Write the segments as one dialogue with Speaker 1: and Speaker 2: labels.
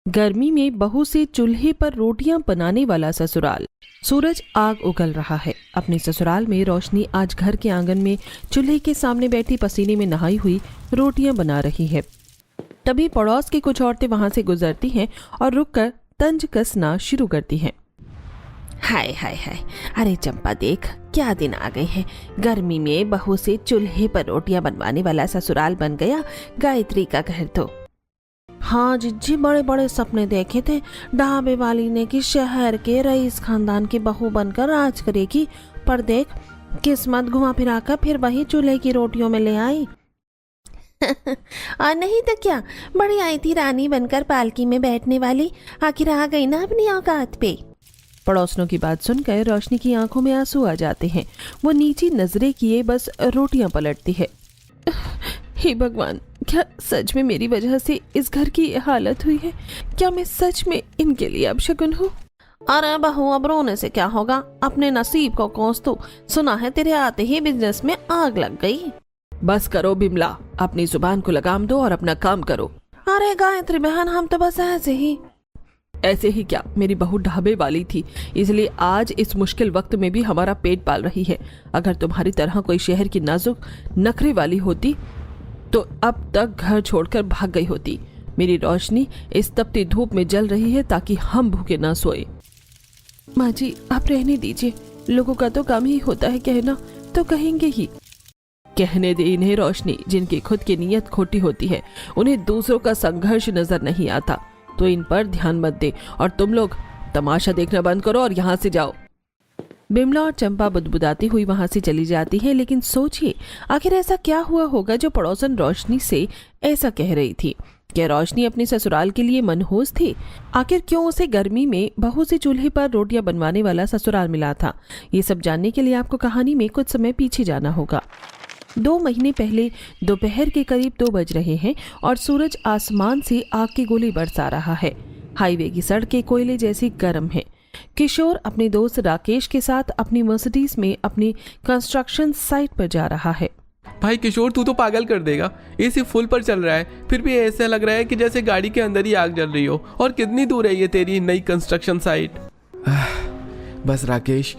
Speaker 1: गर्मी में बहू से चूल्हे पर रोटियां बनाने वाला ससुराल। सूरज आग उगल रहा है। अपने ससुराल में रोशनी आज घर के आंगन में चूल्हे के सामने बैठी पसीने में नहाई हुई रोटियां बना रही है। तभी पड़ोस की कुछ औरतें वहां से गुजरती हैं और रुककर तंज कसना शुरू करती हैं।
Speaker 2: हाय हाय हाय, अरे चंपा देख, क्या दिन आ गए हैं। गर्मी में बहू से चूल्हे पर रोटियां बनवाने वाला ससुराल बन गया गायत्री का घर तो। हाँ जिज्जी, बड़े बड़े सपने देखे थे ढाबे वाली ने कि शहर के रईस खानदान की बहू बनकर राज करेगी, पर देख किस्मत घुमा फिरा कर फिर वही चूल्हे की रोटियों में ले आई। और नहीं तो क्या, बड़ी आई थी रानी बनकर पालकी में बैठने वाली, आखिर आ गई ना अपनी औकात पे।
Speaker 1: पड़ोसनों की बात सुनकर रोशनी की आंखों में आंसू आ जाते हैं। वो नीची नजरें किए बस रोटियां पलटती है। हे भगवान, क्या सच में मेरी वजह से इस घर की हालत हुई है? क्या मैं सच में इनके लिए अपशगुन हूँ?
Speaker 2: अरे बहू, अब रोने से क्या होगा, अपने नसीब को कोस तू। सुना है तेरे आते ही बिजनेस में आग लग गई।
Speaker 1: बस करो बिमला, अपनी जुबान को लगाम दो और अपना काम करो।
Speaker 2: अरे गायत्री बहन, हम तो बस
Speaker 1: ऐसे ही क्या, मेरी बहू ढाबे वाली थी, इसलिए आज इस मुश्किल वक्त में भी हमारा पेट पाल रही है। अगर तुम्हारी तरह कोई शहर की नाजुक नखरे वाली होती तो अब तक घर छोड़कर भाग गई होती। मेरी रोशनी इस तपती धूप में जल रही है ताकि हम भूखे ना सोए। माँ जी, आप रहने दीजिए, लोगों का तो काम ही होता है कहना, तो कहेंगे ही। कहने दे इन्हें रोशनी, जिनकी खुद की नीयत खोटी होती है, उन्हें दूसरों का संघर्ष नजर नहीं आता, तो इन पर ध्यान मत दे। और तुम लोग तमाशा देखना बंद करो और यहाँ से जाओ। बिमला और चंपा बुदबुदाती हुई वहां से चली जाती है। लेकिन सोचिए, आखिर ऐसा क्या हुआ होगा जो पड़ोसन रोशनी से ऐसा कह रही थी? क्या रोशनी अपने ससुराल के लिए मनहूस थी? आखिर क्यों उसे गर्मी में बहू से चूल्हे पर रोटियां बनवाने वाला ससुराल मिला था? ये सब जानने के लिए आपको कहानी में कुछ समय पीछे जाना होगा। 2 महीने पहले दोपहर के करीब 2 बज रहे हैं और सूरज आसमान से आग की गोली बरसा रहा है। हाईवे की सड़कें कोयले जैसी गर्म है। किशोर अपने दोस्त राकेश के साथ अपनी मर्सिडीज में अपनी कंस्ट्रक्शन साइट पर जा रहा है।
Speaker 3: भाई किशोर, तू तो पागल कर देगा। एसी फुल पर चल रहा है, फिर भी ऐसा लग रहा है कि जैसे गाड़ी के अंदर ही आग जल रही हो। और कितनी दूर है ये तेरी नई कंस्ट्रक्शन साइट?
Speaker 4: बस राकेश,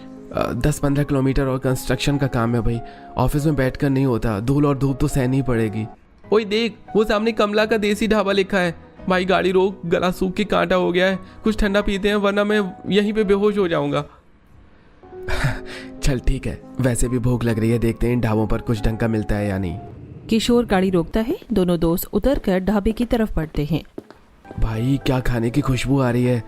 Speaker 4: 10-15 किलोमीटर और कंस्ट्रक्शन का काम है भाई। ऑफिस में बैठकर नहीं होता, धूल और धूप तो सहनी ही पड़ेगी।
Speaker 3: ओए देख, वो सामने कमला का देसी ढाबा लिखा है। भाई गाड़ी रोक, गला सूख के कांटा हो गया है, कुछ ठंडा पीते हैं वरना मैं यहीं पे बेहोश हो जाऊंगा।
Speaker 4: चल ठीक है, वैसे भी भूख लग रही है, देखते हैं इन ढाबों पर कुछ ढंग का मिलता है या नहीं।
Speaker 1: किशोर गाड़ी रोकता है। दोनों दोस्त उतरकर ढाबे की तरफ बढ़ते हैं।
Speaker 4: भाई क्या खाने की खुशबू आ रही है,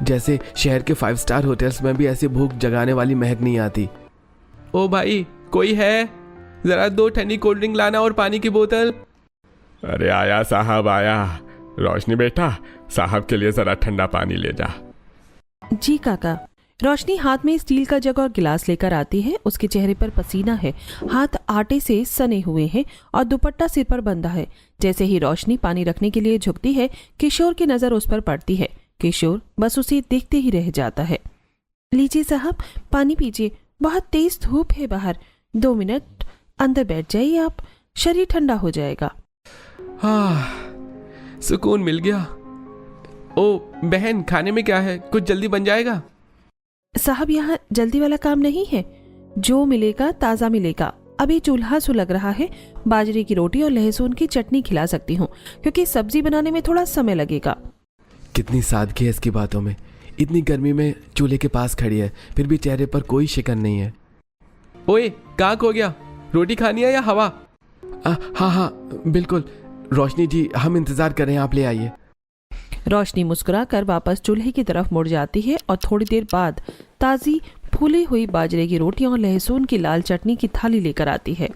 Speaker 4: जैसे शहर के 5 स्टार होटल्स में भी ऐसी भूख जगाने वाली महक नहीं आती।
Speaker 3: ओ भाई, कोई है? जरा 2 ठंडी कोल्ड ड्रिंक लाना और पानी की बोतल।
Speaker 5: अरे आया साहब आया। रोशनी बेटा, साहब के लिए जरा ठंडा पानी ले जा।
Speaker 1: जी काका। रोशनी हाथ में स्टील का जग और गिलास लेकर आती है। उसके चेहरे पर पसीना है, हाथ आटे से सने हुए हैं और दुपट्टा सिर पर बंधा है। जैसे ही रोशनी पानी रखने के लिए झुकती है, किशोर की नजर उस पर पड़ती है। किशोर बस उसे देखते ही रह जाता है। लीजिए साहब, पानी पीजिए, बहुत तेज धूप है बाहर। 2 मिनट अंदर बैठ जाइए आप, शरीर ठंडा हो जाएगा।
Speaker 3: हाँ, सुकून मिल गया। ओ बहन, खाने में क्या है? कुछ जल्दी बन जाएगा?
Speaker 1: साहब, यहाँ जल्दी वाला काम नहीं है, जो मिलेगा ताज़ा मिलेगा। अभी चूल्हा सुलग रहा है, बाजरे की रोटी और लहसुन की चटनी खिला सकती हूँ, क्योंकि सब्जी बनाने में थोड़ा समय लगेगा।
Speaker 4: कितनी सादगी है इसकी बातों में। इतनी गर्मी में चूल्हे के पास खड़ी है, फिर भी चेहरे पर कोई शिकन नहीं है।
Speaker 3: ओए कहाँ खो गया? रोटी खानी है या हवा?
Speaker 4: हाँ हाँ बिल्कुल, रोशनी जी हम इंतजार कर रहे हैं, आप ले आइए।
Speaker 1: रोशनी मुस्कुराकर वापस चूल्हे की तरफ मुड़ जाती है और थोड़ी देर बाद ताज़ी फूली हुई बाजरे की रोटियां और लहसुन की लाल चटनी की थाली लेकर आती है।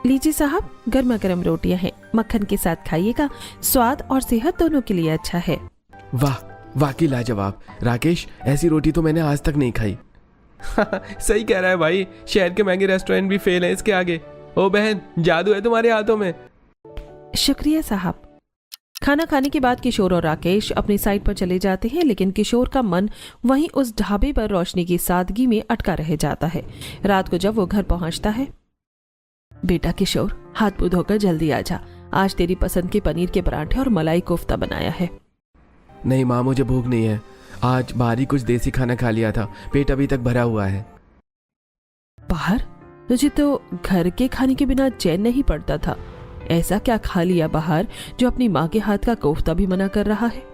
Speaker 1: लीजिए साहब, गर्मा गर्म रोटियां हैं, मक्खन के साथ खाइएगा, स्वाद और सेहत दोनों के लिए अच्छा है।
Speaker 4: वाह, वाकई लाजवाब। राकेश, ऐसी रोटी तो मैंने आज तक नहीं खाई।
Speaker 3: सही कह रहा है भाई, शहर के महंगे रेस्टोरेंट भी फेल हैं इसके आगे। ओ बहन, जादू है तुम्हारे हाथों में।
Speaker 1: शुक्रिया साहब। खाना खाने के बाद किशोर और राकेश अपनी साइट पर चले जाते हैं, लेकिन किशोर का मन वहीं उस ढाबे पर रोशनी की सादगी में अटका रह जाता है। रात को जब वो घर पहुंचता है, बेटा किशोर, हाथ मुंह धोकर जल्दी आ जा, आज तेरी पसंद के पनीर के पराठे और मलाई कोफ्ता बनाया है।
Speaker 4: नहीं माँ, मुझे भूख नहीं है। आज बाहर ही कुछ देसी खाना खा लिया था, पेट अभी तक भरा हुआ है।
Speaker 1: बाहर? तुझे तो घर के खाने के बिना चैन नहीं पड़ता था। ऐसा क्या खा लिया बाहर जो अपनी माँ के हाथ का कोफ्ता भी मना कर रहा है?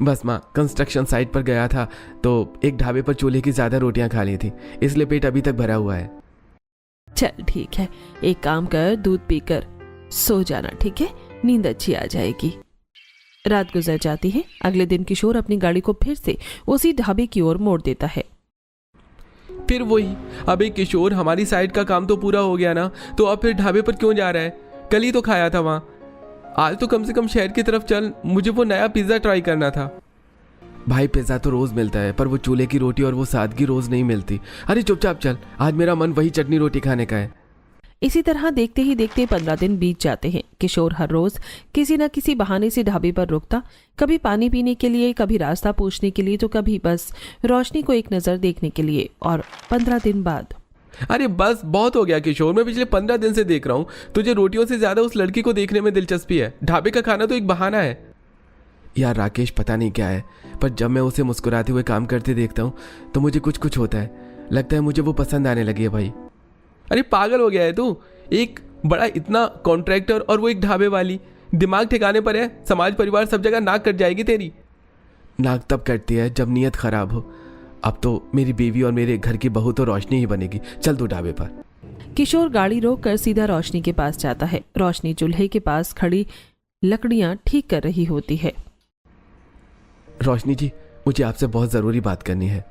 Speaker 4: बस माँ, कंस्ट्रक्शन साइट पर गया था तो एक ढाबे पर चूल्हे की ज़्यादा रोटियां खा ली थी, इसलिए पेट अभी तक भरा हुआ है।
Speaker 1: चल ठीक है, एक काम कर, दूध पीकर सो जाना, ठीक है? नींद अच्छी आ जाएगी। रात गुजर जाती है। अगले दिन किशोर अपनी गाड़ी को फिर से उसी ढाबे की ओर मोड़ देता है।
Speaker 3: फिर वही, अबे किशोर, हमारी साइड का काम तो पूरा हो गया ना, तो अब फिर ढाबे पर क्यों जा रहा है? कल ही तो खाया था वहाँ। आज तो कम से कम शहर की तरफ चल, मुझे वो नया पिज्ज़ा ट्राई करना था।
Speaker 4: भाई पिज़्ज़ा तो रोज़ मिलता है, पर वो चूल्हे की रोटी और वो सादगी रोज़ नहीं मिलती। अरे चुपचाप चल, आज मेरा मन वही चटनी रोटी खाने का है।
Speaker 1: इसी तरह देखते ही देखते 15 दिन बीत जाते हैं। किशोर हर रोज किसी न किसी बहाने से ढाबे पर रुकता, कभी पानी पीने के लिए, कभी रास्ता पूछने के लिए, तो कभी बस रोशनी को एक नज़र देखने के लिए। और 15 दिन बाद,
Speaker 3: अरे बस बहुत हो गया किशोर, मैं पिछले 15 दिन से देख रहा हूँ तुझे रोटियों से ज्यादा उस लड़की को देखने में दिलचस्पी है। ढाबे का खाना तो एक बहाना है।
Speaker 4: यार राकेश, पता नहीं क्या है, पर जब मैं उसे मुस्कुराते हुए काम करते देखता हूँ तो मुझे कुछ कुछ होता है। लगता है मुझे वो पसंद आने लगी है भाई।
Speaker 3: अरे पागल हो गया है तू? एक बड़ा इतना कॉन्ट्रैक्टर और वो एक ढाबे वाली, दिमाग ठिकाने पर है? समाज परिवार सब जगह नाक कट जाएगी तेरी।
Speaker 4: नाक तब कटती है जब नीयत खराब हो। अब तो मेरी बीवी और मेरे घर की बहू तो रोशनी ही बनेगी। चल तू ढाबे पर।
Speaker 1: किशोर गाड़ी रोक कर सीधा रोशनी के पास जाता है। रोशनी चूल्हे के पास खड़ी लकड़ियां ठीक कर रही होती है।
Speaker 4: रोशनी जी, मुझे आपसे बहुत ज़रूरी बात करनी है।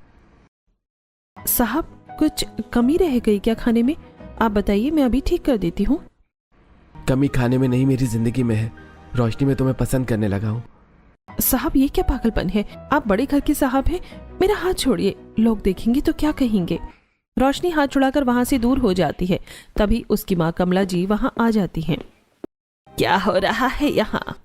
Speaker 1: साहब, कुछ कमी रह गई क्या खाने में? आप बताइए, मैं अभी ठीक कर देती हूँ।
Speaker 4: कमी खाने में नहीं, मेरी ज़िंदगी में है। रोशनी, मैं तुम्हें पसंद करने लगा हूँ।
Speaker 1: साहब, ये क्या पागलपन है? आप बड़े घर के साहब हैं। मेरा हाथ छोड़िए, लोग देखेंगे तो क्या कहेंगे? रोशनी हाथ छुड़ाकर वहां से दूर हो जाती है। तभी उसकी माँ कमला जी वहां आ जाती हैं। क्या हो रहा है यहाँ?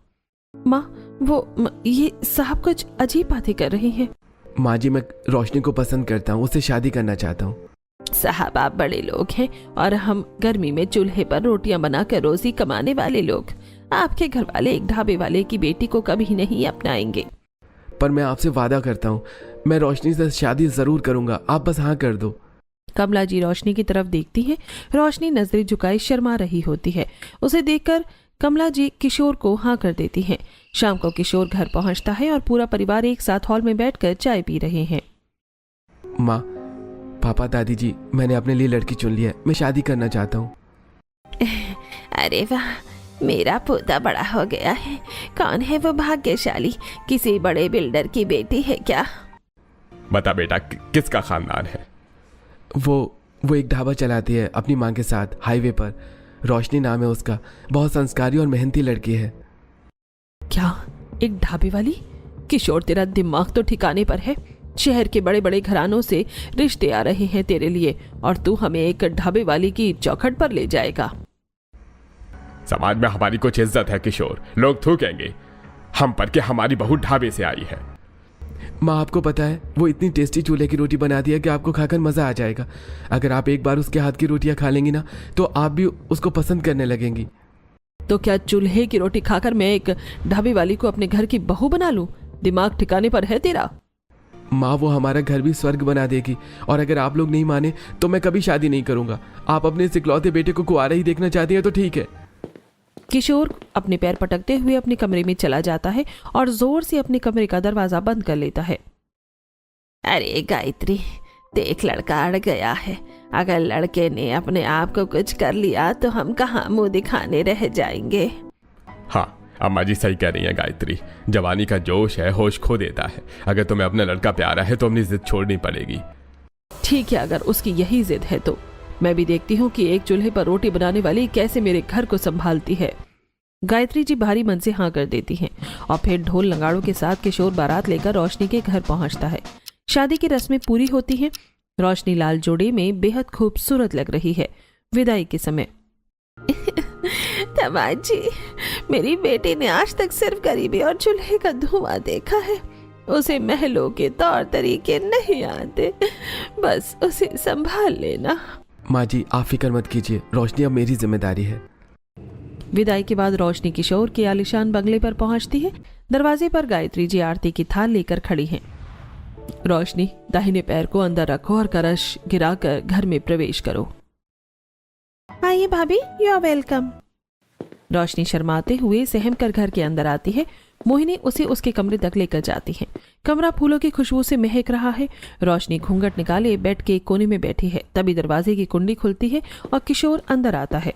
Speaker 1: माँ, ये साहब कुछ अजीब बातें कर रहे हैं।
Speaker 4: माँ जी, मैं रोशनी को पसंद करता हूँ, उससे शादी करना चाहता हूँ।
Speaker 1: साहब, आप बड़े लोग हैं और हम गर्मी में चूल्हे पर रोटियां बनाकर रोजी कमाने वाले लोग। आपके घर वाले एक ढाबे वाले की बेटी को कभी नहीं अपनाएंगे।
Speaker 4: पर मैं आपसे वादा करता हूँ, मैं रोशनी से शादी जरूर करूंगा। आप बस हाँ कर दो।
Speaker 1: कमला जी रोशनी की तरफ देखती हैं। रोशनी नजरें झुकाए शर्मा रही होती है। उसे देखकर कमला जी किशोर को हाँ कर देती हैं। शाम को किशोर घर पहुंचता है और पूरा परिवार एक साथ हॉल में बैठकर चाय पी रहे हैं।
Speaker 4: माँ, पापा, दादी जी, मैंने अपने लिए लड़की चुन ली है। मैं शादी करना चाहता हूँ।
Speaker 2: अरे वाह, मेरा पोता बड़ा हो गया है। कौन है वो भाग्यशाली? किसी बड़े बिल्डर की बेटी है क्या?
Speaker 5: बता बेटा, किसका खानदान है?
Speaker 4: वो एक ढाबा चलाती है अपनी माँ के साथ, हाईवे पर। रोशनी नाम है उसका। बहुत संस्कारी और मेहनती लड़की है।
Speaker 1: क्या, एक ढाबे वाली? किशोर, तेरा दिमाग तो ठिकाने पर है। शहर के बड़े बड़े घरानों से रिश्ते आ रहे हैं तेरे लिए, और तू हमें एक ढाबे वाली की चौखट पर ले जाएगा?
Speaker 5: समाज में हमारी कुछ इज्जत है किशोर, लोग थूकेंगे हम पर कि हमारी बहू ढाबे से आई है।
Speaker 4: माँ, आपको पता है वो इतनी टेस्टी चूल्हे की रोटी बनाती है कि आपको खाकर मज़ा आ जाएगा। अगर आप एक बार उसके हाथ की रोटियाँ खा लेंगी ना, तो आप भी उसको पसंद करने लगेंगी।
Speaker 1: तो क्या चूल्हे की रोटी खाकर मैं एक ढाबे वाली को अपने घर की बहू बना लूं? दिमाग ठिकाने पर है तेरा?
Speaker 4: माँ, वो हमारा घर भी स्वर्ग बना देगी। और अगर आप लोग नहीं माने तो मैं कभी शादी नहीं करूँगा। आप अपने इस इकलौते बेटे को कुंवारा ही देखना चाहती हैं तो ठीक है।
Speaker 1: किशोर अपने पैर पटकते हुए अपने कमरे में चला जाता है और जोर से अपने कमरे का दरवाजा बंद कर लेता है।
Speaker 2: अरे गायत्री, देख लड़का अड़ गया है। अगर लड़के ने अपने आप को कुछ कर लिया तो हम कहाँ मुंह दिखाने रह जाएंगे।
Speaker 5: हाँ, अम्मा जी सही कह रही हैं गायत्री। जवानी का जोश है, होश खो देता है। अगर तुम्हें अपना लड़का प्यारा है तो अपनी जिद छोड़नी पड़ेगी।
Speaker 1: ठीक है, अगर उसकी यही जिद है तो मैं भी देखती हूँ कि एक चूल्हे पर रोटी बनाने वाली कैसे मेरे घर को संभालती है। गायत्री जी भारी मन से हाँ कर देती हैं और फिर ढोल नगाड़ों के साथ किशोर बारात लेकर रोशनी के घर पहुंचता है। शादी की रस्में पूरी होती हैं। रोशनी लाल जोड़े में बेहद खूबसूरत लग रही है। विदाई के समय,
Speaker 2: दामाद जी, मेरी बेटी ने आज तक सिर्फ गरीबी और चूल्हे का धुआं देखा है। उसे महलों के तौर तरीके नहीं आते। बस उसे संभाल लेना।
Speaker 4: माँ जी, आप फिक्र मत कीजिए। रोशनी अब मेरी जिम्मेदारी है।
Speaker 1: विदाई के बाद रोशनी किशोर के आलिशान बंगले पर पहुंचती है। दरवाजे पर गायत्री जी आरती की थाल लेकर खड़ी हैं। रोशनी, दाहिने पैर को अंदर रखो और कलश गिराकर घर में प्रवेश करो।
Speaker 2: आइए भाभी, यू आर वेलकम।
Speaker 1: रोशनी शर्माते हुए सहम कर घर के अंदर आती है। मोहिनी उसे उसके कमरे तक लेकर जाती है। कमरा फूलों की खुशबू से महक रहा है। रोशनी घूंघट निकाले बेड के कोने में बैठी है। तभी दरवाजे की कुंडी खुलती है और किशोर अंदर आता है।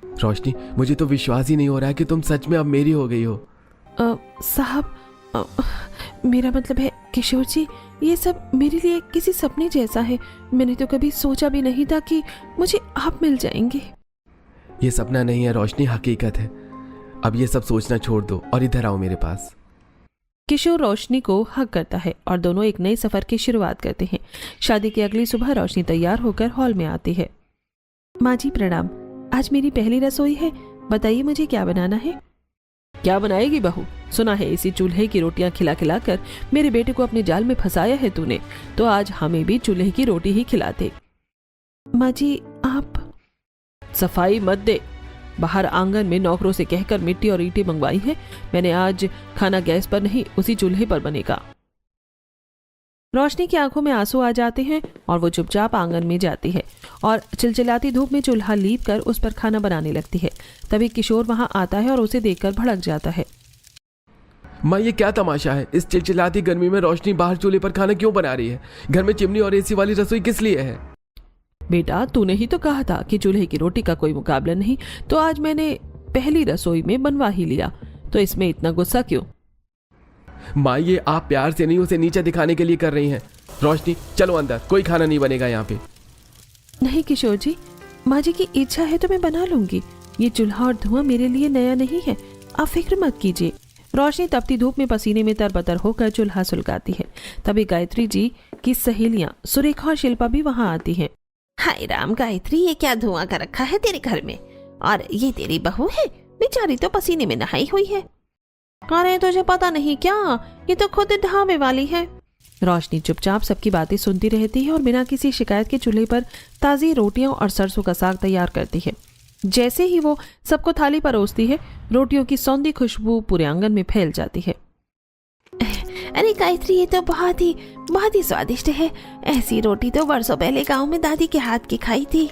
Speaker 4: रोशनी, मुझे तो विश्वास ही नहीं हो रहा है कि तुम सच में अब मेरी हो गई हो।
Speaker 1: साहब, मेरा मतलब है किशोर जी, ये सब मेरे लिए किसी सपने जैसा है। मैंने तो कभी सोचा भी नहीं था कि मुझे आप मिल जाएंगे।
Speaker 4: ये सपना नहीं है रोशनी, हकीकत है। अब ये सब सोचना छोड़ दो और इधर आओ मेरे पास।
Speaker 1: किशोर रोशनी को हक करता है और दोनों एक नए सफर की शुरुआत करते हैं। शादी की अगली सुबह रोशनी तैयार होकर हॉल में आती है। माँ जी प्रणाम, आज मेरी पहली रसोई है, बताइए मुझे क्या बनाना है। क्या बनाएगी बहू? सुना है इसी चूल्हे की रोटियां खिला खिला कर मेरे बेटे को अपने जाल में फंसाया है तूने, तो आज हमें भी चूल्हे की रोटी ही खिलाते। माँ जी आप सफाई मत दे। बाहर आंगन में नौकरों से कहकर मिट्टी और ईंटें मंगवाई हैं। मैंने आज खाना गैस पर नहीं, उसी चूल्हे पर बनेगा। रोशनी की आंखों में आंसू आ जाते हैं और वो चुपचाप आंगन में जाती है और चिलचिलाती धूप में चूल्हा लीप कर उस पर खाना बनाने लगती है। तभी किशोर वहां आता है और उसे देखकर भड़क जाता है।
Speaker 4: माँ, ये क्या तमाशा है? इस चिलचिलाती गर्मी में रोशनी बाहर चूल्हे पर खाना क्यों बना रही है? घर में चिमनी और एसी वाली रसोई किस लिए है?
Speaker 1: बेटा, तूने ही तो कहा था कि चूल्हे की रोटी का कोई मुकाबला नहीं, तो आज मैंने पहली रसोई में बनवा ही लिया, तो इसमें इतना गुस्सा क्यों?
Speaker 4: माँ, ये आप प्यार से नहीं, उसे नीचा दिखाने के लिए कर रही हैं। रोशनी चलो अंदर, कोई खाना नहीं बनेगा यहाँ पे।
Speaker 1: नहीं किशोर जी, माँ जी की इच्छा है तो मैं बना लूंगी। ये चूल्हा और धुआं मेरे लिए नया नहीं है, आप फिक्र मत कीजिए। रोशनी तपती धूप में पसीने में तरबतर होकर चूल्हा सुलगाती है। तभी गायत्री जी की सहेलियां सुरेखा और शिल्पा भी वहां आती हैं।
Speaker 2: हाय राम गायत्री, ये क्या धुआं कर रखा है तेरे घर में? और ये तेरी बहू है, बेचारी तो पसीने में नहाई हुई है। अरे तुझे पता नहीं क्या, ये तो खुद ढाबे वाली है।
Speaker 1: रोशनी चुपचाप सबकी बातें सुनती रहती है और बिना किसी शिकायत के चूल्हे पर ताज़ी रोटियां और सरसों का साग तैयार करती है। जैसे ही वो सबको थाली परोसती है, रोटियों की सौंधी खुशबू पूरे आंगन में फैल जाती है।
Speaker 2: अरे गायत्री, ये तो बहुत ही स्वादिष्ट है। ऐसी रोटी तो वर्षों पहले गांव में दादी के हाथ की खाई थी।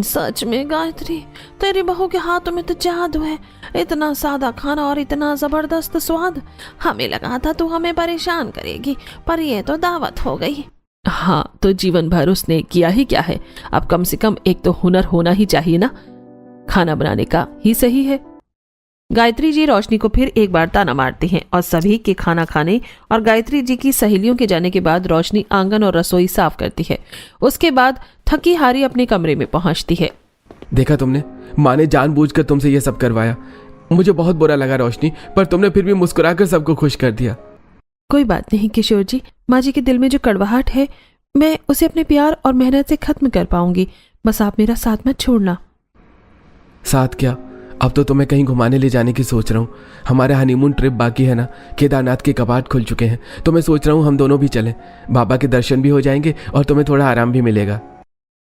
Speaker 1: सच में गायत्री, तेरी बहू के हाथों में तो जादू है। इतना सादा खाना और इतना जबरदस्त स्वाद।
Speaker 2: हमें लगा था तू हमें परेशान करेगी, पर ये तो दावत हो गई।
Speaker 1: हाँ, तो जीवन भर उसने किया ही क्या है? अब कम से कम एक तो हुनर होना ही चाहिए ना, खाना बनाने का ही सही है। गायत्री जी रोशनी को फिर एक बार ताना मारती हैं और सभी के खाना खाने और गायत्री जी की सहेलियों के जाने के बाद रोशनी आंगन और रसोई साफ करती है। उसके बाद थकी हारी अपने कमरे में पहुंचती है।
Speaker 4: देखा तुमने, माँ ने जानबूझकर तुमसे ये सब करवाया। मुझे बहुत बुरा लगा रोशनी, पर तुमने फिर भी मुस्कुराकर सबको खुश कर दिया।
Speaker 1: कोई बात नहीं किशोर जी, माँ जी के दिल में जो कड़वाहट है, मैं उसे अपने प्यार और मेहनत से खत्म कर पाऊंगी। बस आप मेरा साथ मत छोड़ना।
Speaker 4: साथ क्या, अब तो तुम्हें कहीं घुमाने ले जाने की सोच रहा हूँ। हमारा हनीमून ट्रिप बाकी है ना, केदारनाथ के कपाट खुल चुके हैं, तो मैं सोच रहा हूँ हम दोनों भी चलें। बाबा के दर्शन भी हो जाएंगे और तुम्हें थोड़ा आराम भी मिलेगा।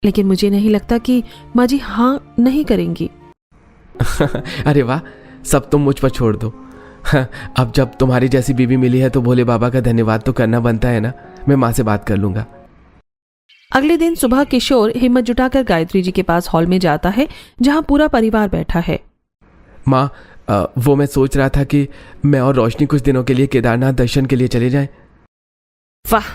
Speaker 1: लेकिन मुझे नहीं लगता कि माँ जी हाँ नहीं करेंगी।
Speaker 4: अरे वाह, सब तुम मुझ पर छोड़ दो। अब जब तुम्हारी जैसी बीवी मिली है तो भोले बाबा का धन्यवाद तो करना बनता है ना। मैं माँ से बात कर लूंगा।
Speaker 1: अगले दिन सुबह किशोर हिम्मत जुटाकर गायत्री जी के पास हॉल में जाता है, जहाँ पूरा परिवार बैठा है।
Speaker 4: माँ, वो मैं सोच रहा था कि मैं और रोशनी कुछ दिनों के लिए केदारनाथ दर्शन के लिए चले जाएं।
Speaker 1: वाह,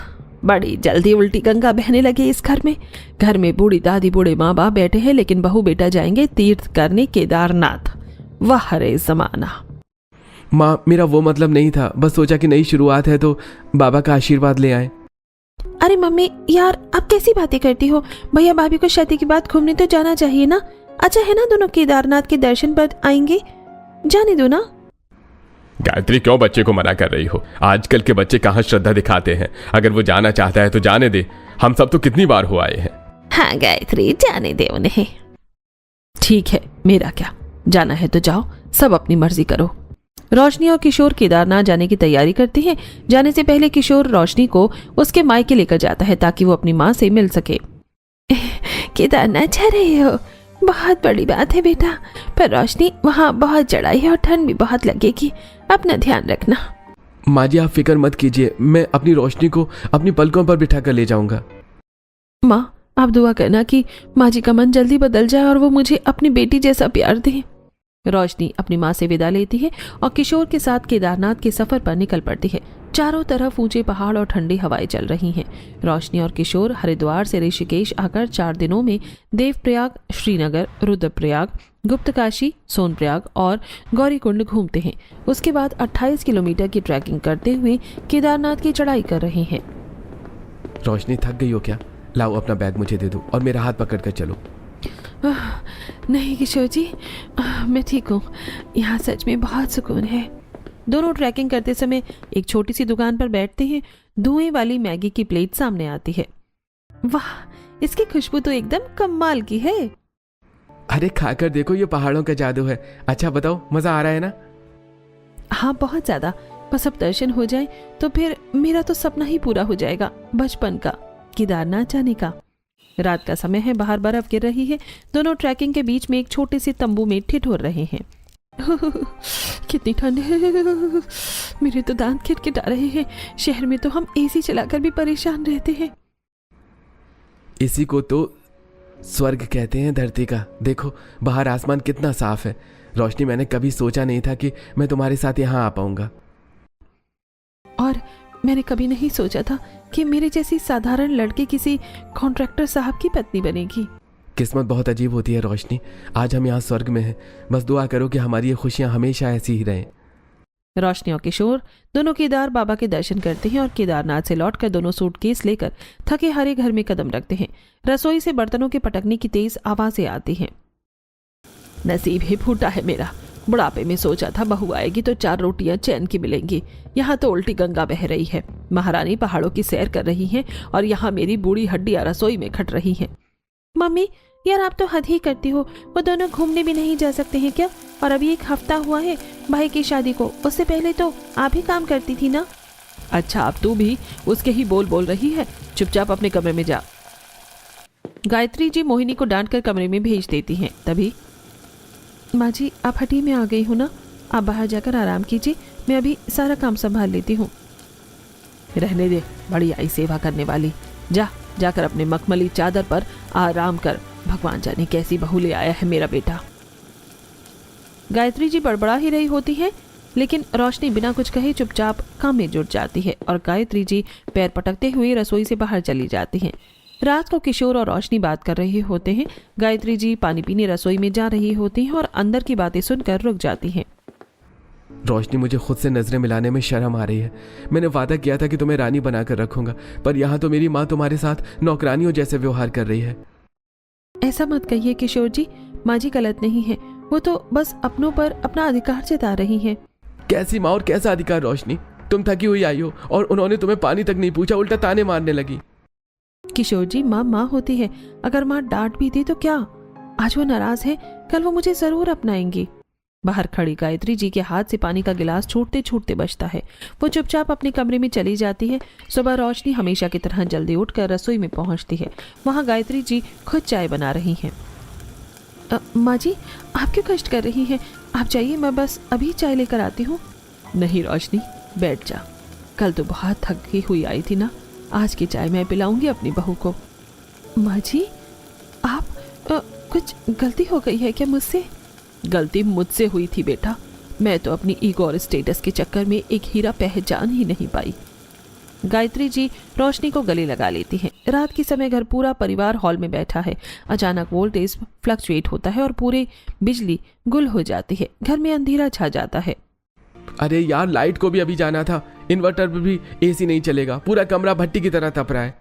Speaker 1: बड़ी जल्दी उल्टी गंगा बहने लगे इस घर में। घर में बूढ़ी दादी बूढ़े माँ बाप बैठे हैं, लेकिन बहू बेटा जाएंगे तीर्थ करने केदारनाथ। वाह रे जमाना।
Speaker 4: माँ, मेरा वो मतलब नहीं था, बस सोचा कि नई शुरुआत है तो बाबा का आशीर्वाद ले आए।
Speaker 1: अरे मम्मी यार, अब कैसी बातें करती हो? भैया भाभी को शादी के बाद घूमने तो जाना चाहिए ना। अच्छा है ना, दोनों केदारनाथ के दर्शन पर आएंगे, जाने दो ना।
Speaker 5: गायत्री, क्यों बच्चे को मना कर रही हो? आजकल के बच्चे कहाँ श्रद्धा दिखाते हैं। अगर वो जाना चाहता है तो जाने दे। हम सब तो कितनी बार हो आए हैं।
Speaker 2: हाँ गायत्री, जाने दे उन्हें।
Speaker 1: ठीक है, मेरा क्या, जाना है तो जाओ, सब अपनी मर्जी करो। रोशनी और किशोर केदारनाथ जाने की तैयारी करती हैं। जाने से पहले किशोर रोशनी को उसके मायके लेकर जाता है ताकि वो अपनी माँ से मिल सके।
Speaker 2: केदारनाथ जा रहे हो? बहुत बड़ी बात है बेटा, पर रोशनी वहाँ बहुत चढ़ाई है और ठंड भी बहुत लगेगी, अपना ध्यान रखना।
Speaker 4: माँ जी आप फिक्र मत कीजिए, मैं अपनी रोशनी को अपनी पलकों पर बिठा कर ले जाऊंगा।
Speaker 1: माँ आप दुआ करना कि माँ जी का मन जल्दी बदल जाए और वो मुझे अपनी बेटी जैसा प्यार दे। रोशनी अपनी माँ से विदा लेती है और किशोर के साथ केदारनाथ के सफर पर निकल पड़ती है। चारों तरफ ऊंचे पहाड़ और ठंडी हवाएं चल रही हैं। रोशनी और किशोर हरिद्वार से ऋषिकेश आकर 4 दिनों में देवप्रयाग, श्रीनगर, रुद्रप्रयाग, गुप्तकाशी, सोनप्रयाग और गौरीकुंड घूमते हैं। उसके बाद 28 किलोमीटर की ट्रैकिंग करते हुए केदारनाथ की चढ़ाई कर रहे हैं।
Speaker 4: रोशनी थक गई हो क्या? लाओ अपना बैग मुझे दे दो और मेरा हाथ पकड़ कर चलो।
Speaker 1: नहीं किशोर जी, मैं ठीक हूँ, यहाँ सच में बहुत सुकून है। दोनों ट्रैकिंग करते समय एक छोटी सी दुकान पर बैठते हैं। धुएं वाली मैगी की प्लेट सामने आती है। वाह, इसकी खुशबू तो एकदम कमाल की है।
Speaker 4: अरे खाकर देखो, ये पहाड़ों का जादू है। अच्छा बताओ, मजा आ रहा है ना?
Speaker 1: हाँ बहुत ज्यादा। बस अब दर्शन हो जाए तो फिर मेरा तो सपना ही पूरा हो जाएगा, बचपन का, केदारनाथ जाने का। रात का समय है, बाहर बर्फ गिर रही है। दोनों ट्रैकिंग के बीच में एक छोटे से तंबू में ठिठुर रहे हैं। कितनी ठंड है, मेरे तो दांत खिटखिटा रहे हैं। शहर में तो हम एसी चलाकर भी परेशान रहते हैं।
Speaker 4: इसी को तो स्वर्ग कहते हैं धरती का। देखो बाहर आसमान कितना साफ है। रोशनी, मैंने कभी सोचा नहीं था कि मैं तुम्हारे साथ यहाँ आ पाऊंगा।
Speaker 1: और मैंने कभी नहीं सोचा था कि मेरे जैसी साधारण लड़की किसी कॉन्ट्रैक्टर साहब की पत्नी बनेगी।
Speaker 4: किस्मत बहुत अजीब होती है रोशनी। आज हम यहाँ स्वर्ग में हैं। बस दुआ करो कि हमारी ये खुशियाँ हमेशा ऐसी ही रहें।
Speaker 1: रोशनी और किशोर दोनों केदार बाबा के दर्शन करते हैं और केदारनाथ से लौटकर दोनों सूटकेस लेकर थके हारे घर में कदम रखते हैं। रसोई से बर्तनों के पटकने की तेज आवाजें आती हैं। नसीब ही फूटा है मेरा। बुढ़ापे में सोचा था बहू आएगी तो 4 रोटियां चैन की मिलेंगी। यहाँ तो उल्टी गंगा बह रही है। महारानी पहाड़ों की सैर कर रही हैं और यहाँ मेरी बूढ़ी हड्डियां रसोई में खट रही हैं।
Speaker 2: मम्मी यार, आप तो हद ही करती हो। वो दोनों घूमने भी नहीं जा सकते हैं क्या? और अभी 1 हफ्ता हुआ है भाई की शादी को, उससे पहले तो आप ही काम करती थी ना।
Speaker 1: अच्छा, अब तू भी उसके ही बोल रही है। चुपचाप अपने कमरे में जा। गायत्री जी मोहिनी को डांट कर कमरे में भेज देती हैं। तभी माँ जी आप हटी में आ गई हो ना, आप बाहर जाकर आराम कीजिए, मैं अभी सारा काम संभाल लेती हूँ। रहने दे, बड़ी आई सेवा करने वाली। जाकर अपने मखमली चादर पर आराम कर। भगवान जाने कैसी बहू ले आया है मेरा बेटा। गायत्री जी बड़बड़ा ही रही होती है, लेकिन रोशनी बिना कुछ कहे चुपचाप काम में जुट जाती है और गायत्री जी पैर पटकते हुए रसोई से बाहर चली जाती हैं। रात को किशोर और रोशनी बात कर रहे होते हैं। गायत्री जी पानी पीने रसोई में जा रही होती हैं और अंदर की बातें सुनकर रुक जाती हैं।
Speaker 4: रोशनी, मुझे खुद से नजरें मिलाने में शर्म आ रही है। मैंने वादा किया था कि तुम्हें रानी बनाकर रखूंगा, पर यहाँ तो मेरी माँ तुम्हारे साथ नौकरानियों जैसे व्यवहार कर रही है।
Speaker 1: ऐसा मत कहिए किशोर जी, माँ जी गलत नहीं है। वो तो बस अपनों पर अपना अधिकार जता रही हैं।
Speaker 4: कैसी माँ और कैसा अधिकार रोशनी? तुम थकी हुई आई हो और उन्होंने तुम्हें पानी तक नहीं पूछा, उल्टा ताने मारने लगी।
Speaker 1: किशोर जी, माँ होती है। अगर माँ डांट भी दी तो क्या, आज वो नाराज है, कल वो मुझे जरूर अपनाएंगी। बाहर खड़ी गायत्री जी के हाथ से पानी का गिलास छूटते छूटते बचता है। वो चुपचाप अपने कमरे में चली जाती है। सुबह रोशनी हमेशा की तरह जल्दी उठकर रसोई में पहुंचती है। वहां गायत्री जी खुद चाय बना रही हैं। माँ जी आप क्यों कष्ट कर रही हैं? आप जाइए, मैं बस अभी चाय लेकर आती हूँ। नहीं रोशनी, बैठ जा। कल तो बहुत थकी हुई आई थी ना, आज की चाय मैं पिलाऊंगी अपनी बहू को। माँ जी आप कुछ गलती हो गई है क्या मुझसे? गलती मुझसे हुई थी बेटा। मैं तो अपनी ईगो और स्टेटस के चक्कर में एक हीरा पहचान ही नहीं पाई। गायत्री जी रोशनी को गले लगा लेती हैं। रात के समय घर पूरा परिवार हॉल में बैठा है। अचानक वोल्टेज फ्लक्चुएट होता है और पूरे बिजली गुल हो जाती है। घर में अंधेरा छा जाता है।
Speaker 4: अरे यार, लाइट को भी अभी जाना था। इन्वर्टर पर भी एसी नहीं चलेगा, पूरा कमरा भट्टी की तरह तप रहा है।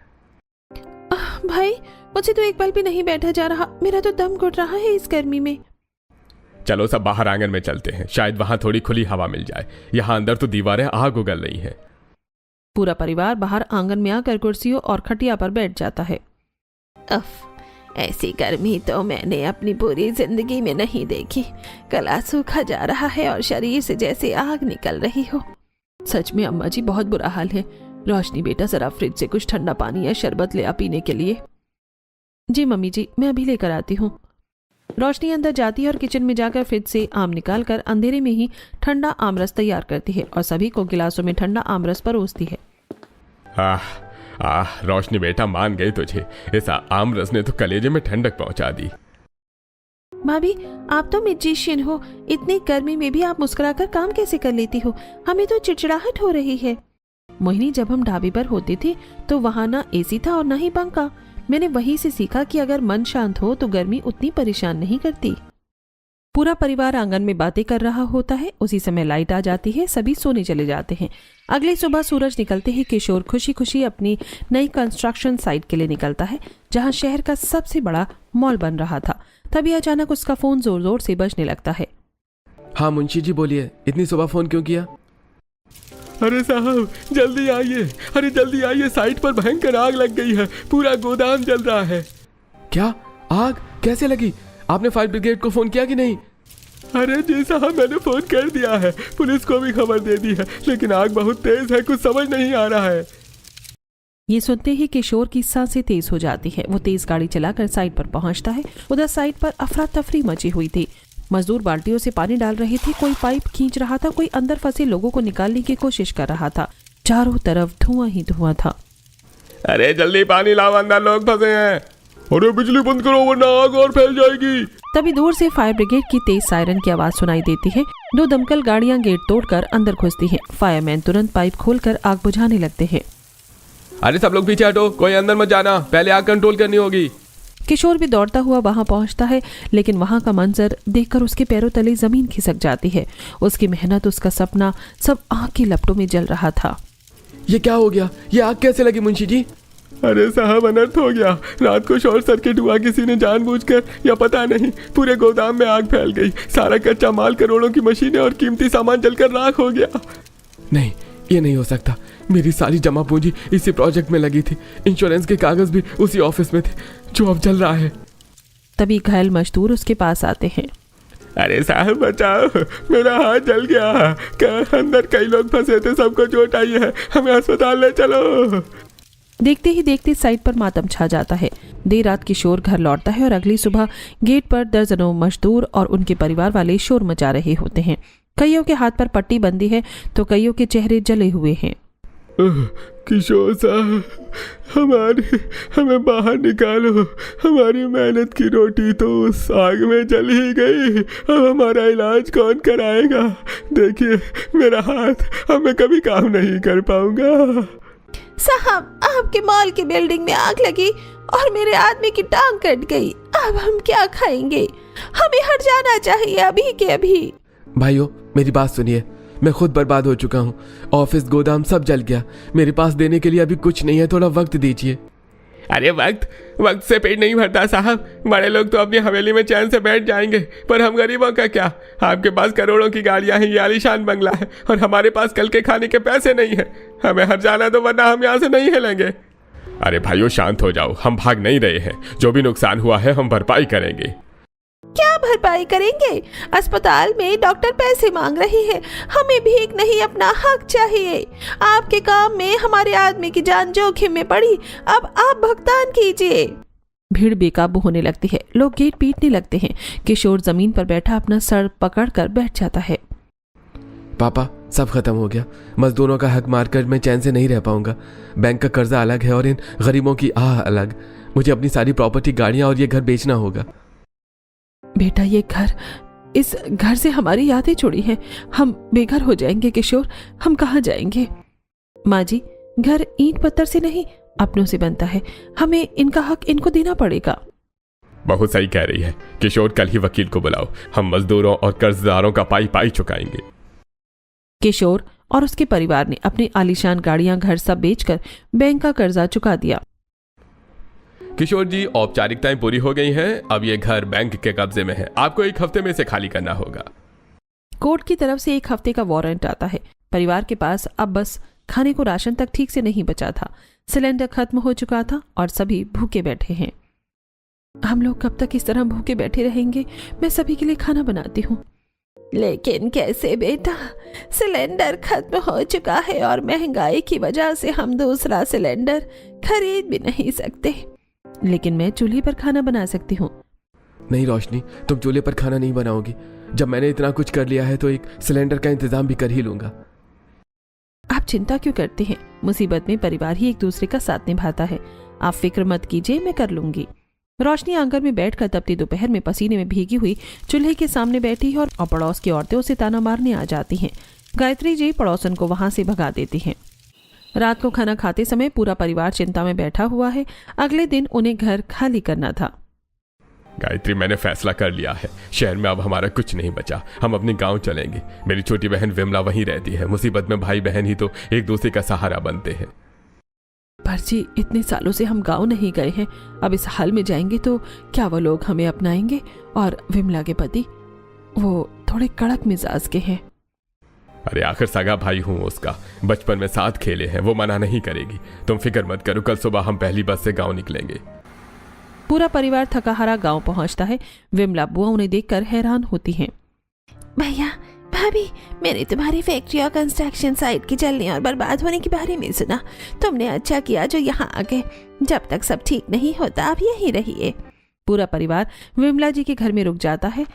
Speaker 2: भाई मुझे तो एक पल भी नहीं बैठा जा रहा, मेरा तो दम घुट रहा है इस गर्मी में।
Speaker 5: चलो सब बाहर आंगन में चलते हैं, शायद वहां थोड़ी खुली हवा मिल जाए। यहाँ अंदर तो दीवारें आग उगल रही हैं।
Speaker 1: पूरा परिवार बाहर आंगन में आकर कुर्सियों और खटिया पर बैठ जाता है।
Speaker 2: ऐसी गर्मी तो मैंने अपनी पूरी जिंदगी में नहीं देखी। गला सूखा जा रहा है और शरीर से जैसे आग निकल रही हो।
Speaker 1: सच में अम्मा जी बहुत बुरा हाल है। रोशनी बेटा जरा फ्रिज से कुछ ठंडा पानी या शरबत ले आ पीने के लिए। जी मम्मी जी, मैं अभी लेकर आती हूँ। रोशनी अंदर जाती है और किचन में जाकर फ्रिज से आम निकालकर अंधेरे में ही ठंडा आमरस तैयार करती है और सभी को गिलासों में ठंडा आमरस परोसती है।
Speaker 5: रोशनी बेटा, मान गई तुझे। इस आम रस ने तो कलेजे में ठंडक पहुंचा दी।
Speaker 2: भाभी, आप तो मैजिशियन हो, इतनी गर्मी में भी आप मुस्कुराकर काम कैसे कर लेती हो? हमें तो चिड़चिड़ाहट हो रही है।
Speaker 1: मोहिनी, जब हम ढाबे पर होते थे तो वहाँ ना एसी था और ना ही पंखा। मैंने वहीं से सीखा कि अगर मन शांत हो तो गर्मी उतनी परेशान नहीं करती। पूरा परिवार आंगन में बातें कर रहा होता है। उसी समय लाइट आ जाती है, सभी सोने चले जाते हैं। अगली सुबह सूरज निकलते ही किशोर खुशी खुशी अपनी नई कंस्ट्रक्शन साइट के लिए निकलता है, जहां शहर का सबसे बड़ा मॉल बन रहा था। तभी अचानक उसका फोन जोर जोर से बजने लगता है।
Speaker 4: हाँ मुंशी जी बोलिए, इतनी सुबह फ़ोन क्यों किया?
Speaker 5: अरे साहब जल्दी आइए, अरे जल्दी आइए, साइट पर भयंकर आग लग गई है, पूरा गोदाम जल रहा है।
Speaker 4: क्या? आग कैसे लगी? आपने फायर ब्रिगेड को फ़ोन किया कि नहीं?
Speaker 5: अरे जी साहब, मैंने फोन कर दिया है, पुलिस को भी खबर दे दी है, लेकिन आग बहुत तेज है, कुछ समझ नहीं आ रहा है।
Speaker 1: ये सुनते ही किशोर की सांसें तेज हो जाती है। वो तेज गाड़ी चलाकर साइट पर पहुंचता है। उधर साइट पर अफरा तफरी मची हुई थी। मजदूर बाल्टियों से पानी डाल रहे थे, कोई पाइप खींच रहा था, कोई अंदर फंसे लोगों को निकालने की कोशिश कर रहा था। चारों तरफ धुआं ही धुआं था।
Speaker 5: अरे जल्दी पानी लाओ, अंदर लोग फंसे हैं। अरे बिजली बंद करो वरना आग और फैल जाएगी।
Speaker 1: तभी दूर से फायर ब्रिगेड की तेज सायरन की आवाज सुनाई देती है। 2 दमकल गाड़ियां गेट तोड़कर अंदर घुसती हैं। फायरमैन तुरंत पाइप खोलकर आग बुझाने लगते हैं।
Speaker 3: अरे सब लोग पीछे हटो, कोई अंदर मत जाना, पहले आग कंट्रोल करनी होगी।
Speaker 1: किशोर भी दौड़ता हुआ वहां पहुंचता है, लेकिन वहां का मंजर देखकर उसके पैरों तले जमीन खिसक जाती है। उसकी मेहनत, उसका सपना सब आग की लपटों में जल रहा था।
Speaker 4: ये क्या हो गया? ये आग कैसे लगी मुंशी जी?
Speaker 5: अरे साहब अनर्थ हो गया, रात को शॉर्ट सर्किट हुआ, किसी ने जानबूझकर या पता नहीं, पूरे गोदाम में आग फैल गई। सारा कच्चा माल, करोड़ों की मशीनें और कीमती सामान जलकर राख हो गया।
Speaker 4: नहीं, ये नहीं हो सकता। मेरी सारी जमा पूंजी इसी प्रोजेक्ट में लगी थी, इंश्योरेंस के कागज भी उसी ऑफिस में थे, जो अब जल रहा है।
Speaker 1: तभी घायल मजदूर उसके पास आते हैं।
Speaker 5: अरे साहब बचाओ, मेरा हाथ जल गया, अंदर कई लोग फंसे थे, सबको चोट आई है, हमें अस्पताल ले चलो।
Speaker 1: देखते ही देखते साइट पर मातम छा जाता है। देर रात किशोर घर लौटता है और अगली सुबह गेट पर दर्जनों मजदूर और उनके परिवार वाले शोर मचा रहे होते हैं। कईयों के हाथ पर पट्टी बंदी है तो कईयों के चेहरे जले हुए हैं।
Speaker 5: किशोर साहब, हमें बाहर निकालो, हमारी मेहनत की रोटी तो उस आग में जल ही गई, अब हमारा इलाज कौन कराएगा? देखिए मेरा हाथ, अब मैं कभी काम नहीं कर पाऊंगा।
Speaker 2: साहब, आपके मॉल की बिल्डिंग में आग लगी और मेरे आदमी की टांग कट गई, अब हम क्या खाएंगे? हमें हट जाना चाहिए अभी के अभी।
Speaker 4: भाइयों मेरी बात सुनिए, मैं खुद बर्बाद हो चुका हूँ, ऑफिस गोदाम सब जल गया, मेरे पास देने के लिए अभी कुछ नहीं है, थोड़ा वक्त दीजिए।
Speaker 5: अरे वक्त से पेट नहीं भरता साहब, बड़े लोग तो अपनी हवेली में चैन से बैठ जाएंगे, पर हम गरीबों का क्या? आपके पास करोड़ों की गाड़ियां हैं, ये आलीशान बंगला है, और हमारे पास कल के खाने के पैसे नहीं है। हमें हट जाना दो वरना हम यहाँ से नहीं हिलेंगे। अरे भाइयों शांत हो जाओ, हम भाग नहीं रहे हैं, जो भी नुकसान हुआ है हम भरपाई करेंगे।
Speaker 2: क्या भरपाई करेंगे? अस्पताल में डॉक्टर पैसे मांग रहे हैं, हमें भीख नहीं अपना हक चाहिए। आपके काम में हमारे आदमी की जान जोखिम में पड़ी, अब आप भुगतान कीजिए।
Speaker 1: भीड़ बेकाबू होने लगती है, लोग गेट पीटने लगते हैं। किशोर जमीन पर बैठा अपना सर पकड़कर बैठ जाता है।
Speaker 4: पापा सब खत्म हो गया, मजदूरों का हक मारकर मैं चैन से नहीं रह पाऊंगा। बैंक का कर्जा अलग है और इन गरीबों की आह अलग। मुझे अपनी सारी प्रॉपर्टी, गाड़ियां और ये घर बेचना होगा।
Speaker 1: बेटा, ये घर, इस घर से हमारी यादें जुड़ी हैं। हम बेघर हो जाएंगे किशोर, हम कहाँ जाएंगे? माँ जी, घर ईंट पत्थर से नहीं अपनों से बनता है, हमें इनका हक इनको देना पड़ेगा।
Speaker 5: बहुत सही कह रही है किशोर, कल ही वकील को बुलाओ, हम मजदूरों और कर्जदारों का पाई चुकाएंगे।
Speaker 1: किशोर और उसके परिवार ने अपनी आलीशान गाड़ियां, घर सब बेचकर बैंक का कर्जा चुका दिया।
Speaker 5: किशोर जी, औपचारिकताएं पूरी हो गई हैं, अब ये घर बैंक के कब्जे में है, आपको 1 हफ्ते में इसे खाली करना होगा।
Speaker 1: कोर्ट की तरफ से 1 हफ्ते का वारंट आता है। परिवार के पास अब बस खाने को राशन तक ठीक से नहीं बचा था। सिलेंडर खत्म हो चुका था और सभी भूखे बैठे हैं। हम लोग कब तक इस तरह भूखे बैठे रहेंगे? मैं सभी के लिए खाना बनाती हूँ।
Speaker 2: लेकिन कैसे बेटा? सिलेंडर खत्म हो चुका है और महंगाई की वजह से हम दूसरा सिलेंडर खरीद भी नहीं सकते।
Speaker 1: लेकिन मैं चूल्हे पर खाना बना सकती हूँ।
Speaker 4: नहीं रोशनी, तुम चूल्हे पर खाना नहीं बनाओगी। जब मैंने इतना कुछ कर लिया है तो एक सिलेंडर का इंतजाम भी कर ही लूंगा।
Speaker 2: आप चिंता क्यों करते हैं? मुसीबत में परिवार ही एक दूसरे का साथ निभाता है। आप फिक्र मत कीजिए, मैं कर लूंगी। रोशनी आंगन में बैठकर तपती दोपहर में पसीने में भीगी हुई चूल्हे के सामने बैठी है और पड़ोस की औरतें उसे ताना मारने आ जाती हैं। गायत्री जी पड़ोसन को वहां से भगा देती हैं। रात को खाना खाते समय पूरा परिवार चिंता में बैठा हुआ है। अगले दिन उन्हें घर खाली करना था।
Speaker 5: गायत्री, मैंने फैसला कर लिया है, शहर में अब हमारा कुछ नहीं बचा। हम अपने गांव चलेंगे। मेरी छोटी बहन विमला वहीं रहती है। मुसीबत में भाई बहन ही तो एक दूसरे का सहारा बनते हैं।
Speaker 1: पर जी, इतने सालों से हम गांव नहीं गए हैं। अब इस हाल में जाएंगे तो क्या वो लोग हमें अपनाएंगे? और विमला के पति वो थोड़े कड़क मिजाज के हैं।
Speaker 5: अरे आखिर सगा भाई हूँ उसका, बचपन में साथ खेले हैं, वो मना नहीं करेगी। तुम फिक्र मत करो, कल सुबह हम पहली बस से गांव निकलेंगे।
Speaker 2: पूरा परिवार थका हारा गांव पहुंचता है। विमला बुआ उन्हें देखकर हैरान होती हैं। भैया भाभी, मैंने तुम्हारी फैक्ट्री और कंस्ट्रक्शन साइट की जलने और बर्बाद होने के बारे में सुना। तुमने अच्छा किया जो यहाँ आ गए। जब तक सब ठीक नहीं होता आप यहीं रहिए। पूरा परिवार विमला जी के घर में रुक जाता है।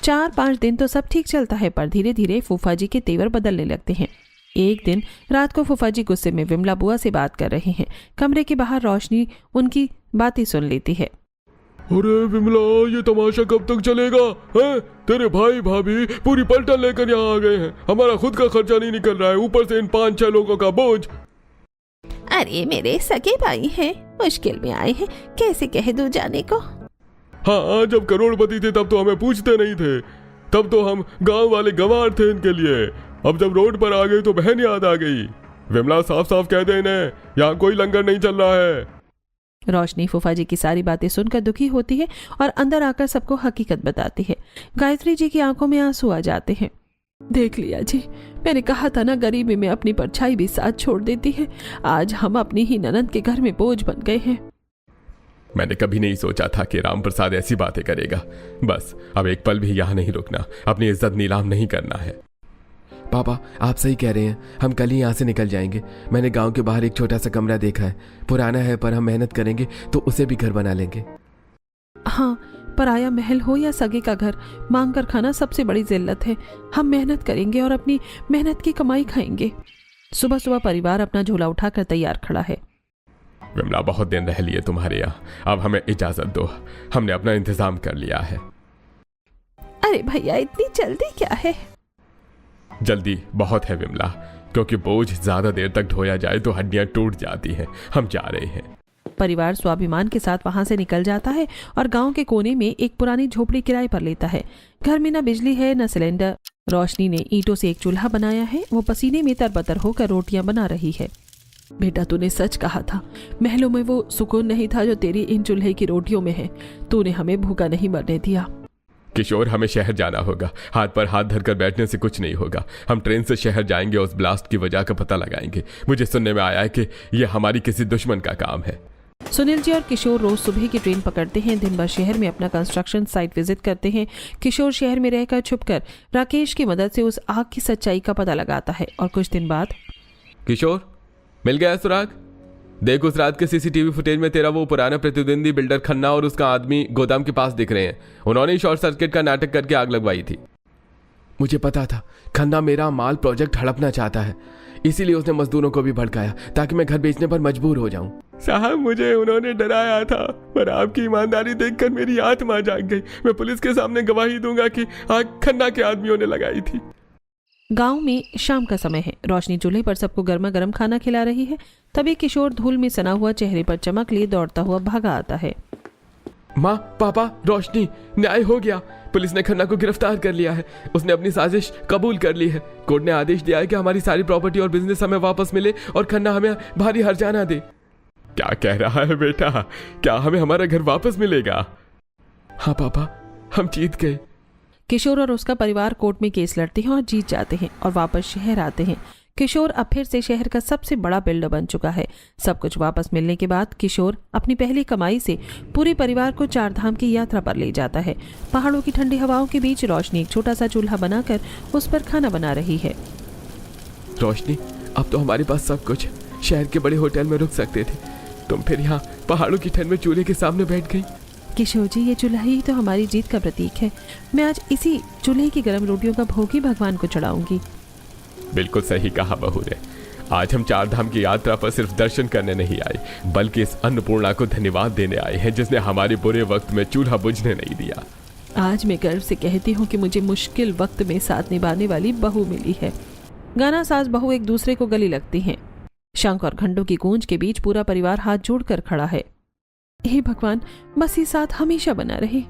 Speaker 2: 4-5 दिन तो सब ठीक चलता है, पर धीरे धीरे फूफा जी के तेवर बदलने लगते हैं। एक दिन रात को फूफा जी गुस्से में विमला बुआ से बात कर रहे हैं। कमरे के बाहर रोशनी उनकी बातें सुन लेती है।
Speaker 5: अरे विमला, ये तमाशा कब तक चलेगा है? तेरे भाई भाभी पूरी पलटन लेकर यहाँ आ गए हैं। हमारा खुद का खर्चा नहीं निकल रहा है, ऊपर से इन 5-6 लोगों का बोझ।
Speaker 2: अरे मेरे सगे भाई हैं, मुश्किल में आए हैं, कैसे कह दूं जाने को।
Speaker 5: हाँ, जब करोड़पति थे तब तो हमें पूछते नहीं थे। तब तो हम गांव वाले गंवार थे इनके लिए। अब जब रोड पर आ गए तो बहन याद आ गई। विमला, साफ साफ कह दे इन्हें, यहाँ कोई लंगर नहीं चल रहा है।
Speaker 2: रोशनी फूफा जी की सारी बातें सुनकर दुखी होती है और अंदर आकर सबको हकीकत बताती है। गायत्री जी की आंखों में आंसू आ जाते हैं।
Speaker 1: देख लिया जी, मैंने कहा था ना, गरीबी में अपनी परछाई भी साथ छोड़ देती है। आज हम अपनी ही ननद के घर में बोझ बन गए हैं।
Speaker 5: मैंने कभी नहीं सोचा था कि राम प्रसाद ऐसी बातें करेगा। बस अब एक पल भी यहाँ नहीं रुकना, अपनी इज्जत नीलाम नहीं करना है।
Speaker 4: पापा, आप सही कह रहे हैं, हम कल ही यहाँ से निकल जाएंगे। मैंने गांव के बाहर एक छोटा सा कमरा देखा है, पुराना है, पर हम मेहनत करेंगे तो उसे भी घर बना लेंगे।
Speaker 1: हाँ, पराया महल हो या सगे का घर, मांग कर खाना सबसे बड़ी जिल्लत है। हम मेहनत करेंगे और अपनी मेहनत की कमाई खाएंगे।
Speaker 2: सुबह सुबह परिवार अपना झोला उठाकर तैयार खड़ा है।
Speaker 5: विमला, बहुत दिन रह लिए तुम्हारे यहाँ, अब हमें इजाजत दो। हमने अपना इंतजाम कर लिया है।
Speaker 2: अरे भैया, इतनी जल्दी क्या है?
Speaker 5: जल्दी बहुत है विमला, क्योंकि बोझ ज्यादा देर तक ढोया जाए तो हड्डियां टूट जाती हैं। हम जा रहे हैं।
Speaker 2: परिवार स्वाभिमान के साथ वहां से निकल जाता है और गांव के कोने में एक पुरानी झोपड़ी किराए पर लेता है। घर में न बिजली है न सिलेंडर। रोशनी ने ईंटों से एक चूल्हा बनाया है। वो पसीने में तरबतर होकर रोटियां बना रही है।
Speaker 1: बेटा, तूने सच कहा था, महलों में वो सुकून नहीं था जो तेरी इन चूल्हे की रोटियों में है। तूने हमें भूखा नहीं मरने दिया।
Speaker 5: किशोर, हमें शहर जाना होगा। हाथ पर हाथ धरकर बैठने से कुछ नहीं होगा। हम ट्रेन से शहर जाएंगे, उस ब्लास्ट की वजह का पता लगाएंगे। मुझे सुनने में आया है कि यह हमारी किसी दुश्मन का काम है।
Speaker 2: सुनील जी और किशोर रोज सुबह की ट्रेन पकड़ते हैं। दिन भर शहर में अपना कंस्ट्रक्शन साइट विजिट करते हैं। किशोर शहर में रहकर छुपकर राकेश की मदद से उस आग की सच्चाई का पता लगाता है। और कुछ दिन बाद,
Speaker 3: किशोर, मिल गया सुराग? देख, उस रात के सीसीटीवी फुटेज में तेरा वो पुराना प्रतिद्वंदी बिल्डर खन्ना और उसका आदमी गोदाम के पास दिख रहे हैं। उन्होंने शॉर्ट सर्किट का नाटक करके आग लगवाई थी।
Speaker 4: मुझे पता था खन्ना मेरा माल प्रोजेक्ट हड़पना चाहता है, इसीलिए उसने मजदूरों को भी भड़काया ताकि मैं घर बेचने पर मजबूर हो जाऊं।
Speaker 5: साहब, मुझे उन्होंने डराया था, पर आपकी ईमानदारी देखकर मेरी आत्मा जाग गई। मैं पुलिस के सामने गवाही दूंगा कि आग खन्ना के आदमियों ने लगाई थी।
Speaker 2: गांव में शाम का समय है। रोशनी चूल्हे पर सबको गर्मा गर्म खाना खिला रही है। तभी किशोर धूल में सना हुआ चेहरे पर चमक लिए दौड़ता हुआ भागा आता है।
Speaker 3: माँ, पापा, रोशनी, न्याय हो गया। पुलिस ने खन्ना को गिरफ्तार कर लिया है। उसने अपनी साजिश कबूल कर ली है। कोर्ट ने आदेश दिया है कि हमारी सारी प्रॉपर्टी और बिजनेस हमें वापस मिले और खन्ना हमें भारी हर्जाना दे।
Speaker 5: क्या कह रहा है बेटा? क्या हमें हमारा घर वापस मिलेगा?
Speaker 4: हाँ पापा, हम जीत गए।
Speaker 2: किशोर और उसका परिवार कोर्ट में केस लड़ते हैं और जीत जाते हैं और वापस शहर आते हैं। किशोर अब फिर से शहर का सबसे बड़ा बिल्डर बन चुका है। सब कुछ वापस मिलने के बाद किशोर अपनी पहली कमाई से पूरे परिवार को 4 धाम की यात्रा पर ले जाता है। पहाड़ों की ठंडी हवाओं के बीच रोशनी एक छोटा सा चूल्हा बनाकर उस पर खाना बना रही है।
Speaker 4: रोशनी, अब तो हमारे पास सब कुछ। शहर के बड़े होटल में रुक सकते थे, तुम फिर यहाँ पहाड़ों की ठंड में चूल्हे के सामने बैठ गई।
Speaker 1: किशोर जी, ये चूल्हा ही तो हमारी जीत का प्रतीक है। मैं आज इसी चूल्हे की गर्म रोटियों का भोग ही भगवान को चढ़ाऊंगी।
Speaker 5: बिल्कुल सही कहा बहू ने। आज हम 4 धाम की यात्रा पर सिर्फ दर्शन करने नहीं आए, बल्कि इस अन्नपूर्णा को धन्यवाद देने आए हैं जिसने हमारे बुरे वक्त में चूल्हा बुझने नहीं दिया।
Speaker 1: आज मैं गर्व से कहती हूँ कि मुझे मुश्किल वक्त में साथ निभाने वाली बहू मिली है। गाना सास बहू एक दूसरे को गले लगती हैं। शंख और घंटों की गूंज के बीच पूरा परिवार हाथ जोड़कर खड़ा है। हे भगवान, बस ये साथ हमेशा बना रहे।